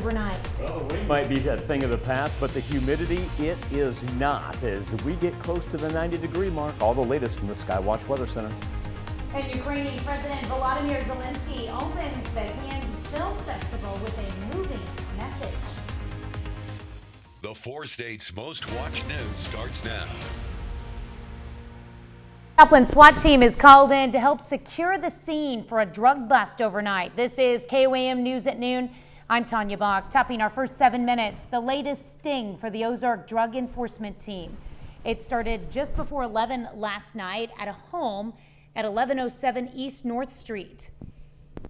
overnight. Well, the rain might be a thing of the past, but the humidity, it is not. As we get close to the 90-degree mark, all the latest from the Skywatch Weather Center. And Ukrainian President Volodymyr Zelensky opens the Cannes Film Festival with a moving message. The 4 states' most watched news starts now. Joplin SWAT team is called in to help secure the scene for a drug bust overnight. This is KOAM News at Noon. I'm Tanya Bach. Topping our first 7 minutes, the latest sting for the Ozark Drug Enforcement Team. It started just before 11 last night at a home at 1107 East North Street.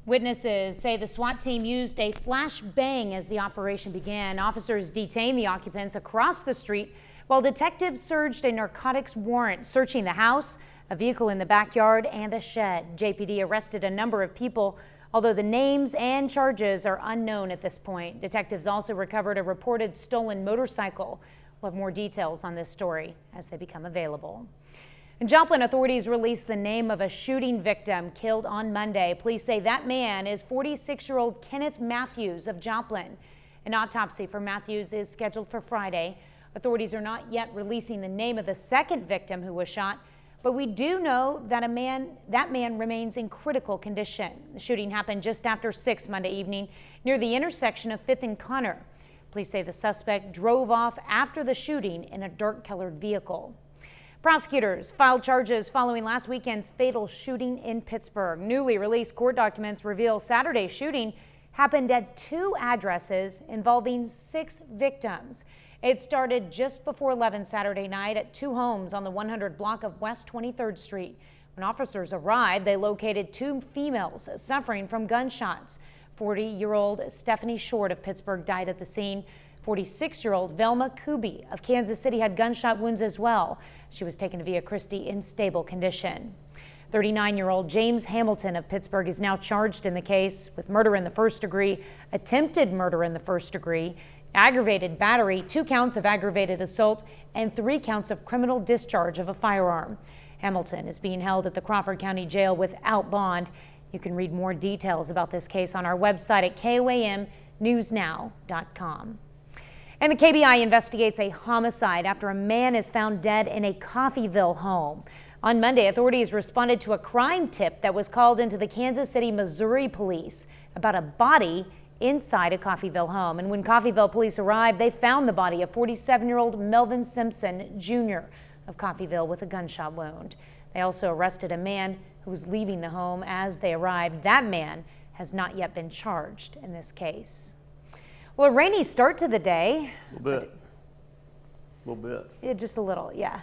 Witnesses say the SWAT team used a flash bang as the operation began. Officers detained the occupants across the street while detectives surged a narcotics warrant, searching the house, a vehicle in the backyard, and a shed. JPD arrested a number of people, although the names and charges are unknown at this point. Detectives also recovered a reported stolen motorcycle. We'll have more details on this story as they become available. In Joplin, authorities released the name of a shooting victim killed on Monday. Police say that man is 46-year-old Kenneth Matthews of Joplin. An autopsy for Matthews is scheduled for Friday. Authorities are not yet releasing the name of the second victim who was shot, but we do know that that man remains in critical condition. The shooting happened just after 6 Monday evening near the intersection of 5th and Connor. Police say the suspect drove off after the shooting in a dark-colored vehicle. Prosecutors filed charges following last weekend's fatal shooting in Pittsburgh. Newly released court documents reveal Saturday's shooting happened at 2 addresses involving 6 victims. It started just before 11 Saturday night at 2 homes on the 100 block of West 23rd Street. When officers arrived, they located 2 females suffering from gunshots. 40-year-old Stephanie Short of Pittsburgh died at the scene. 46-year-old Velma Kuby of Kansas City had gunshot wounds as well. She was taken to Via Christi in stable condition. 39-year-old James Hamilton of Pittsburgh is now charged in the case with murder in the first degree, attempted murder in the first degree, aggravated battery, 2 counts of aggravated assault, and 3 counts of criminal discharge of a firearm. Hamilton is being held at the Crawford County Jail without bond. You can read more details about this case on our website at KOAMnewsnow.com. And the KBI investigates a homicide after a man is found dead in a Coffeyville home. On Monday, authorities responded to a crime tip that was called into the Kansas City, Missouri police about a body inside a Coffeyville home. And when Coffeyville police arrived, they found the body of 47-year-old Melvin Simpson Jr. of Coffeyville with a gunshot wound. They also arrested a man who was leaving the home as they arrived. That man has not yet been charged in this case. Well, a rainy start to the day. A little bit. Yeah, just a little, yeah.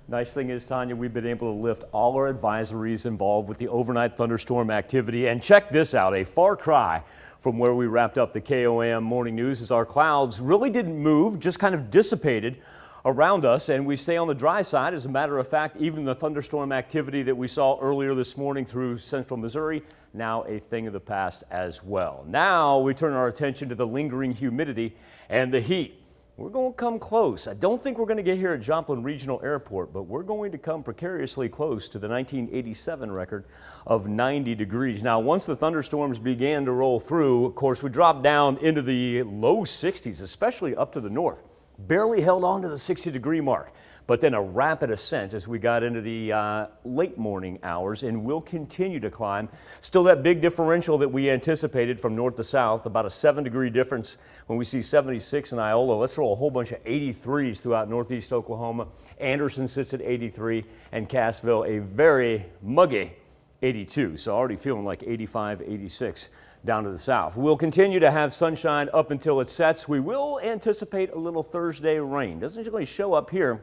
Nice thing is, Tanya, we've been able to lift all our advisories involved with the overnight thunderstorm activity. And check this out, a far cry from where we wrapped up the KOAM morning news as our clouds really didn't move, just kind of dissipated around us, and we stay on the dry side. As a matter of fact, even the thunderstorm activity that we saw earlier this morning through central Missouri, now a thing of the past as well. Now we turn our attention to the lingering humidity and the heat. We're going to come close. I don't think we're going to get here at Joplin Regional Airport, but we're going to come precariously close to the 1987 record of 90 degrees. Now, once the thunderstorms began to roll through, of course, we dropped down into the low 60s, especially up to the north. Barely held on to the 60-degree mark, but then a rapid ascent as we got into the late morning hours, and will continue to climb. Still that big differential that we anticipated from north to south, about a 7-degree difference when we see 76 in Iola. Let's throw a whole bunch of 83s throughout northeast Oklahoma. Anderson sits at 83, and Cassville a very muggy 82, so already feeling like 85, 86. Down to the south. We'll continue to have sunshine up until it sets. We will anticipate a little Thursday rain. Doesn't usually show up here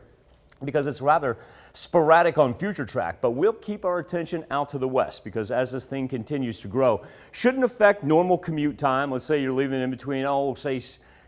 because it's rather sporadic on Future Track, but we'll keep our attention out to the west because as this thing continues to grow, shouldn't affect normal commute time. Let's say you're leaving in between, let's say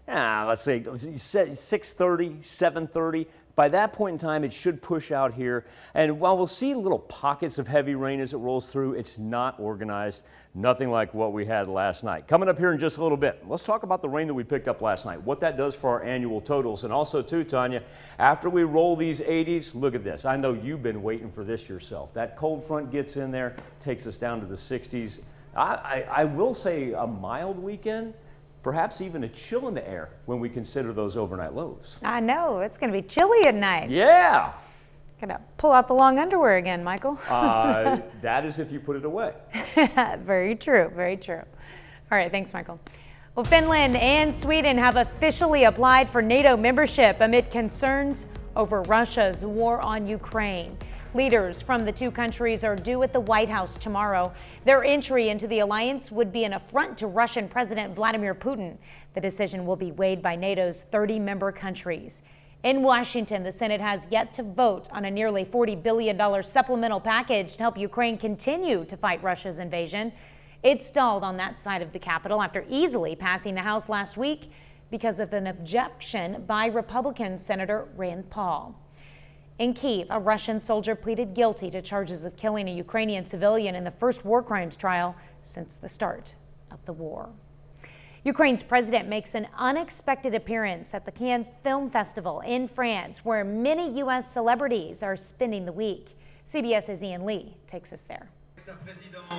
6:30, 7:30. By that point in time, it should push out here. And while we'll see little pockets of heavy rain as it rolls through, it's not organized, nothing like what we had last night. Coming up here in just a little bit, let's talk about the rain that we picked up last night, what that does for our annual totals. And also too, Tanya, after we roll these 80s, look at this. I know you've been waiting for this yourself. That cold front gets in there, takes us down to the 60s. I will say a mild weekend, perhaps even a chill in the air when we consider those overnight lows. I know, it's going to be chilly at night. Yeah. Gonna pull out the long underwear again, Michael. That is if you put it away. Very true, very true. All right, thanks, Michael. Well, Finland and Sweden have officially applied for NATO membership amid concerns over Russia's war on Ukraine. Leaders from the two countries are due at the White House tomorrow. Their entry into the alliance would be an affront to Russian President Vladimir Putin. The decision will be weighed by NATO's 30 member countries. In Washington, the Senate has yet to vote on a nearly $40 billion supplemental package to help Ukraine continue to fight Russia's invasion. It stalled on that side of the Capitol after easily passing the House last week because of an objection by Republican Senator Rand Paul. In Kyiv, a Russian soldier pleaded guilty to charges of killing a Ukrainian civilian in the first war crimes trial since the start of the war. Ukraine's president makes an unexpected appearance at the Cannes Film Festival in France, where many U.S. celebrities are spending the week. CBS's Ian Lee takes us there.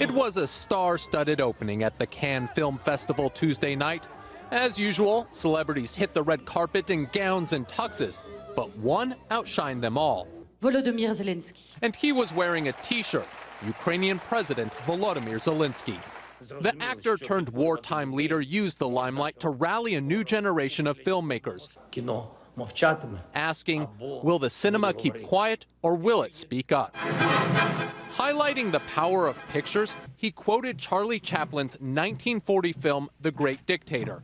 It was a star-studded opening at the Cannes Film Festival Tuesday night. As usual, celebrities hit the red carpet in gowns and tuxes, but one outshined them all. Volodymyr Zelensky. And he was wearing a T-shirt, Ukrainian President Volodymyr Zelensky. The actor turned wartime leader used the limelight to rally a new generation of filmmakers, asking, will the cinema keep quiet or will it speak up? Highlighting the power of pictures, he quoted Charlie Chaplin's 1940 film, The Great Dictator,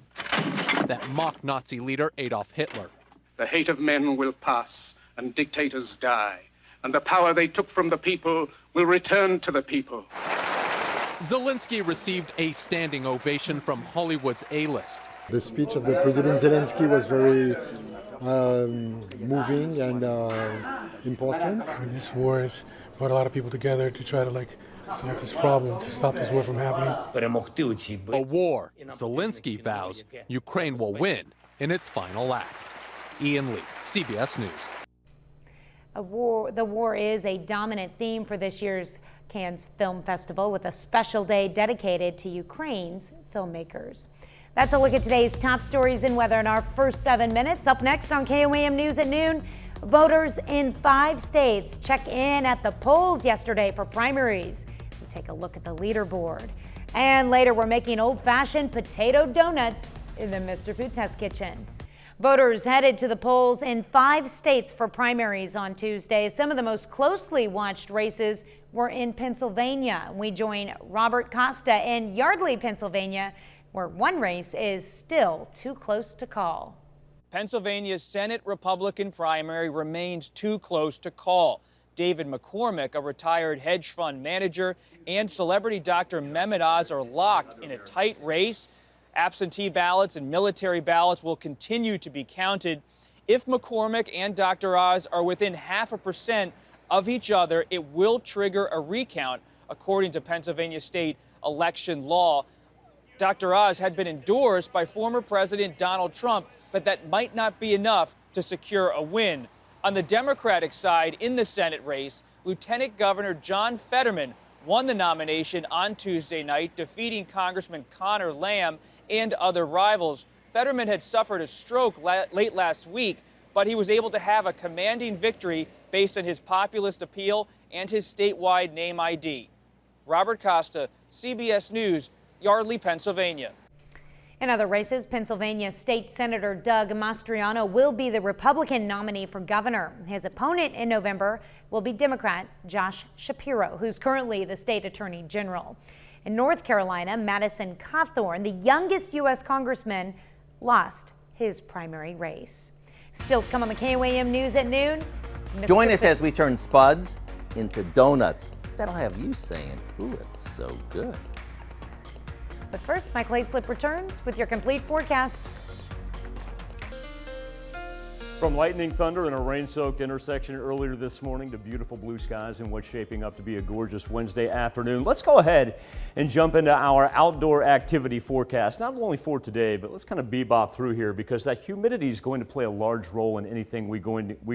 that mocked Nazi leader Adolf Hitler. The hate of men will pass and dictators die, and the power they took from the people will return to the people. Zelensky received a standing ovation from Hollywood's A-list. The speech of the President Zelensky was very moving and important. This war has brought a lot of people together to try to solve this problem, to stop this war from happening. A war, Zelensky vows, Ukraine will win in its final act. Ian Lee, CBS News. The war is a dominant theme for this year's Cannes Film Festival, with a special day dedicated to Ukraine's filmmakers. That's a look at today's top stories and weather in our first 7 minutes. Up next on KOAM News at noon, voters in 5 states check in at the polls yesterday for primaries. We take a look at the leaderboard. And later, we're making old-fashioned potato donuts in the Mr. Food Test Kitchen. Voters headed to the polls in 5 states for primaries on Tuesday. Some of the most closely watched races were in Pennsylvania. We join Robert Costa in Yardley, Pennsylvania, where one race is still too close to call. Pennsylvania's Senate Republican primary remains too close to call. David McCormick, a retired hedge fund manager, and celebrity Dr. Mehmet Oz are locked in a tight race. Absentee ballots and military ballots will continue to be counted. If McCormick and Dr. Oz are within 0.5% of each other, it will trigger a recount, according to Pennsylvania state election law. Dr. Oz had been endorsed by former President Donald Trump, but that might not be enough to secure a win. On the Democratic side, in the Senate race, Lieutenant Governor John Fetterman won the nomination on Tuesday night, defeating Congressman Connor Lamb and other rivals. Fetterman had suffered a stroke late last week, but he was able to have a commanding victory based on his populist appeal and his statewide name ID. Robert Costa, CBS News, Yardley, Pennsylvania. In other races, Pennsylvania State Senator Doug Mastriano will be the Republican nominee for governor. His opponent in November will be Democrat Josh Shapiro, who's currently the state attorney general. In North Carolina, Madison Cawthorn, the youngest U.S. congressman, lost his primary race. Still to come on the KOAM News at noon. Join us as we turn spuds into donuts. That'll have you saying, ooh, it's so good. But first, Mike Layslip returns with your complete forecast. From lightning, thunder, and a rain-soaked intersection earlier this morning to beautiful blue skies and what's shaping up to be a gorgeous Wednesday afternoon. Let's go ahead and jump into our outdoor activity forecast, not only for today, but let's kind of bebop through here because that humidity is going to play a large role in anything we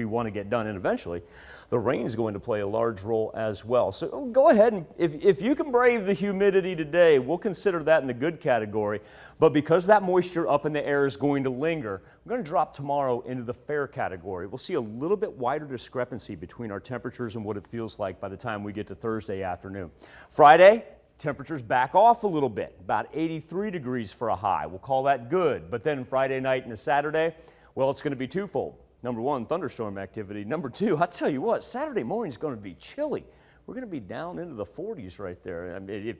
want to get done, and eventually the rain is going to play a large role as well. So go ahead and if you can brave the humidity today, we'll consider that in the good category. But because that moisture up in the air is going to linger, we're going to drop tomorrow into the fair category. We'll see a little bit wider discrepancy between our temperatures and what it feels like by the time we get to Thursday afternoon. Friday, temperatures back off a little bit, about 83 degrees for a high. We'll call that good. But then Friday night and Saturday, well, it's going to be twofold. Number one, thunderstorm activity. Number two, I'll tell you what, Saturday morning is going to be chilly. We're going to be down into the 40s right there. I mean,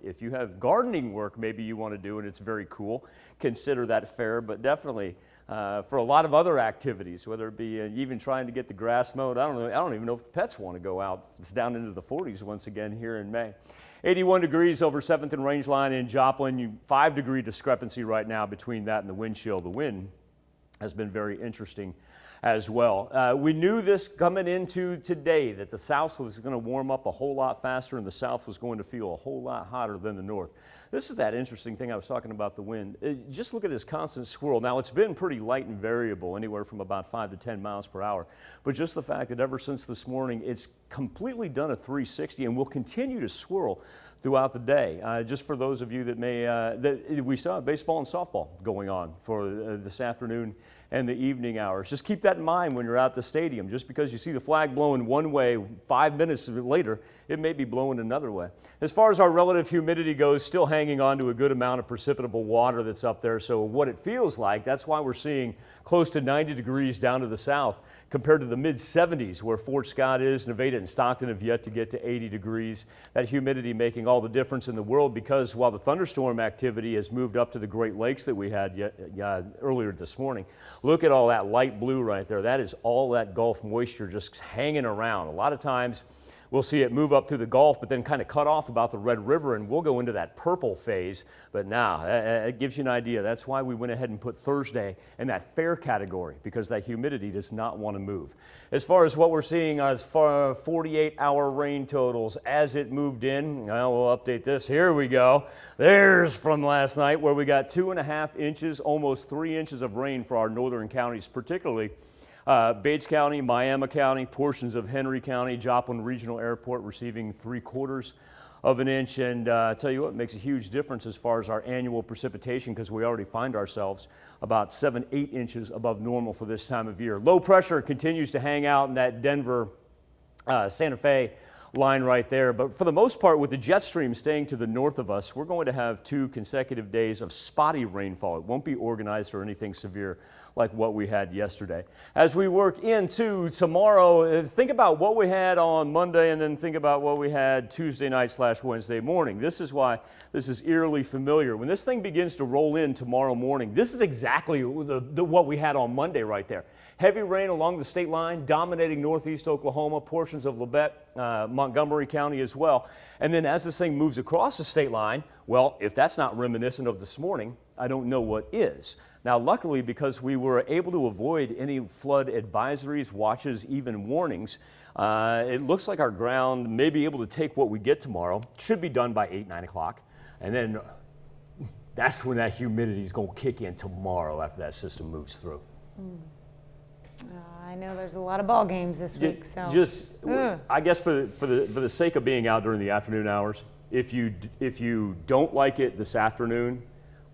if you have gardening work maybe you want to do and it's very cool, consider that fair. But definitely for a lot of other activities, whether it be even trying to get the grass mowed, I don't even know if the pets want to go out. It's down into the 40s once again here in May. 81 degrees over 7th and Rangeline in Joplin. 5-degree discrepancy right now between that and the wind chill. The wind has been very interesting as well. We knew this coming into today, that the south was going to warm up a whole lot faster and the south was going to feel a whole lot hotter than the north. This is that interesting thing I was talking about, the wind. Just look at this constant swirl. Now, it's been pretty light and variable, anywhere from about 5 to 10 miles per hour. But just the fact that ever since this morning, it's completely done a 360 and will continue to swirl throughout the day. Just for those of you that may, we still have baseball and softball going on for this afternoon and the evening hours. Just keep that in mind when you're at the stadium. Just because you see the flag blowing one way, 5 minutes later, it may be blowing another way. As far as our relative humidity goes, still hanging on to a good amount of precipitable water that's up there. So what it feels like, that's why we're seeing close to 90 degrees down to the south compared to the mid-70s where Fort Scott is. Nevada and Stockton have yet to get to 80 degrees. That humidity making all the difference in the world, because while the thunderstorm activity has moved up to the Great Lakes that we had earlier this morning, look at all that light blue right there. That is all that Gulf moisture just hanging around. A lot of times we'll see it move up through the Gulf, but then kind of cut off about the Red River, and we'll go into that purple phase. But now, it gives you an idea. That's why we went ahead and put Thursday in that fair category, because that humidity does not want to move. As far as what we're seeing as far 48-hour rain totals as it moved in, well, we'll update this. Here we go. There's from last night where we got 2.5 inches, almost 3 inches of rain for our northern counties, particularly Bates County, Miami County, portions of Henry County, Joplin Regional Airport receiving 3/4 of an inch. And I tell you what, it makes a huge difference as far as our annual precipitation, because we already find ourselves about 7-8 inches above normal for this time of year. Low pressure continues to hang out in that Denver, Santa Fe line right there. But for the most part, with the jet stream staying to the north of us, we're going to have 2 consecutive days of spotty rainfall. It won't be organized or anything severe like what we had yesterday. As we work into tomorrow, think about what we had on Monday and then think about what we had Tuesday night / Wednesday morning. This is why this is eerily familiar. When this thing begins to roll in tomorrow morning, this is exactly what we had on Monday right there. Heavy rain along the state line, dominating northeast Oklahoma, portions of Labette, Montgomery County as well. And then as this thing moves across the state line, well, if that's not reminiscent of this morning, I don't know what is. Now, luckily, because we were able to avoid any flood advisories, watches, even warnings, it looks like our ground may be able to take what we get tomorrow. Should be done by 8, 9 o'clock. And then that's when that humidity is going to kick in tomorrow after that system moves through. I know there's a lot of ball games this week, so I guess for the sake of being out during the afternoon hours, if you don't like it this afternoon,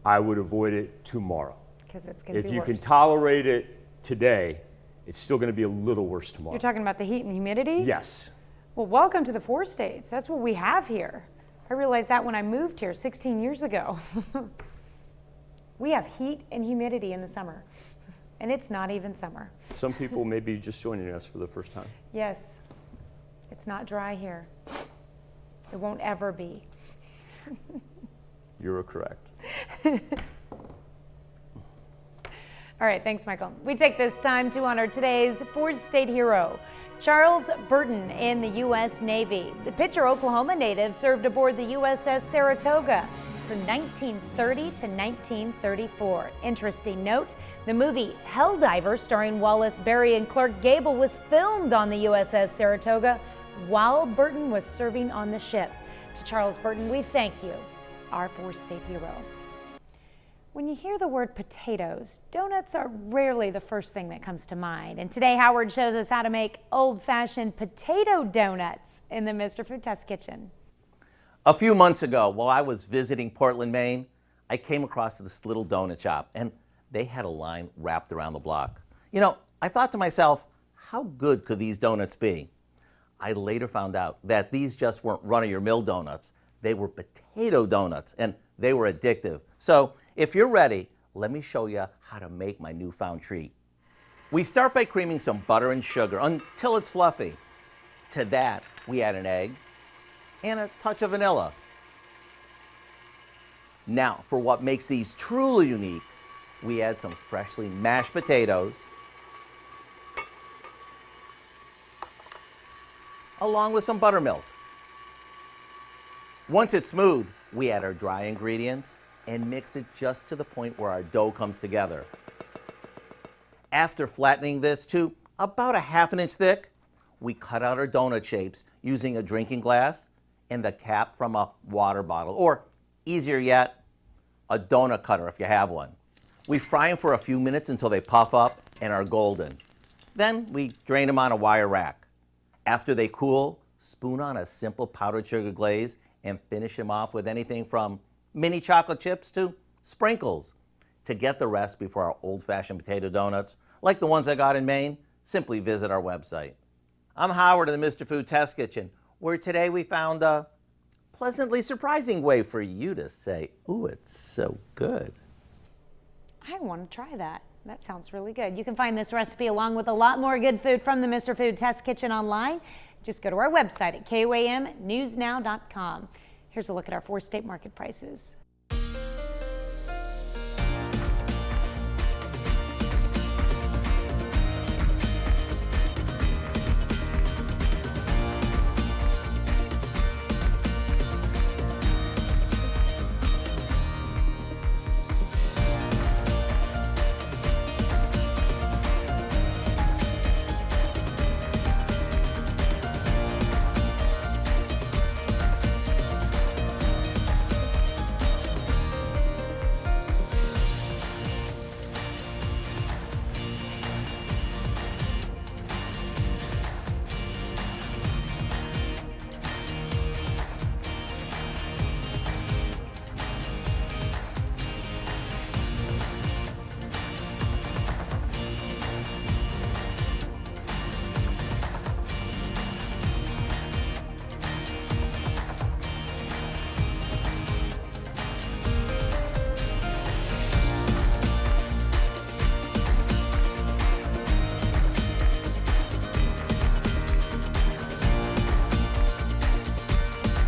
I would avoid it tomorrow. Because it's going to be If you worse. can tolerate it today, it's still going to be a little worse tomorrow. You're talking about the heat and humidity? Yes. Well, welcome to the 4 states. That's what we have here. I realized that when I moved here 16 years ago. We have heat and humidity in the summer, and it's not even summer. Some people may be just joining us for the first time. Yes, it's not dry here. It won't ever be. You're correct. All right, thanks, Michael. We take this time to honor today's 4th state hero, Charles Burton in the U.S. Navy. The Pitcher, Oklahoma native served aboard the USS Saratoga from 1930 to 1934. Interesting note, the movie Helldiver, starring Wallace Beery and Clark Gable, was filmed on the USS Saratoga while Burton was serving on the ship. To Charles Burton, we thank you, our 4th state hero. When you hear the word potatoes, donuts are rarely the first thing that comes to mind. And today, Howard shows us how to make old-fashioned potato donuts in the Mr. Food Test Kitchen. A few months ago, while I was visiting Portland, Maine, I came across this little donut shop, and they had a line wrapped around the block. You know, I thought to myself, how good could these donuts be? I later found out that these just weren't run-of-your-mill donuts. They were potato donuts, and they were addictive. So if you're ready, let me show you how to make my newfound treat. We start by creaming some butter and sugar until it's fluffy. To that, we add an egg and a touch of vanilla. Now, for what makes these truly unique, we add some freshly mashed potatoes, along with some buttermilk. Once it's smooth, we add our dry ingredients and mix it just to the point where our dough comes together. After flattening this to about a ½ inch thick, we cut out our donut shapes using a drinking glass and the cap from a water bottle, or easier yet, a donut cutter if you have one. We fry them for a few minutes until they puff up and are golden. Then we drain them on a wire rack. After they cool, spoon on a simple powdered sugar glaze and finish them off with anything from mini chocolate chips to sprinkles. To get the recipe for our old-fashioned potato donuts, like the ones I got in Maine, simply visit our website. I'm Howard in the Mr. Food Test Kitchen, where today we found a pleasantly surprising way for you to say, ooh, it's so good. I want to try that. That sounds really good. You can find this recipe along with a lot more good food from the Mr. Food Test Kitchen online. Just go to our website at KOAMnewsnow.com. Here's a look at our 4-state market prices.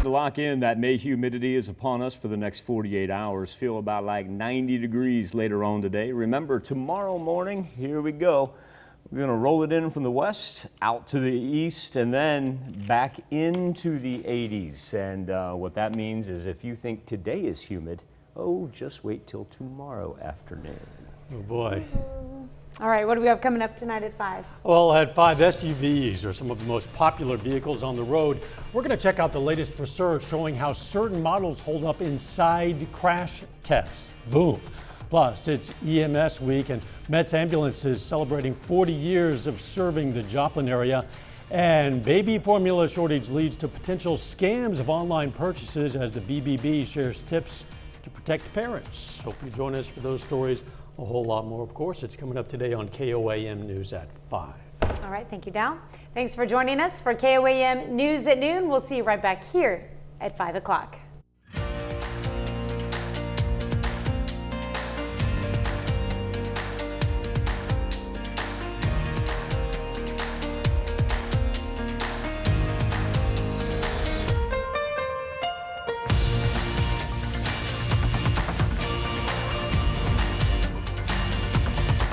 To lock in, that May humidity is upon us for the next 48 hours. Feel about like 90 degrees later on today. Remember, tomorrow morning, here we go. We're going to roll it in from the west out to the east and then back into the 80s. And what that means is if you think today is humid, oh, just wait till tomorrow afternoon. Oh boy. All right, what do we have coming up tonight at 5? Well, at 5, SUVs are some of the most popular vehicles on the road. We're going to check out the latest research showing how certain models hold up inside crash tests. Boom. Plus, it's EMS week and Met's Ambulance is celebrating 40 years of serving the Joplin area. And baby formula shortage leads to potential scams of online purchases as the BBB shares tips to protect parents. Hope you join us for those stories. A whole lot more, of course. It's coming up today on KOAM News at 5. All right, thank you, Dal. Thanks for joining us for KOAM News at Noon. We'll see you right back here at 5 o'clock.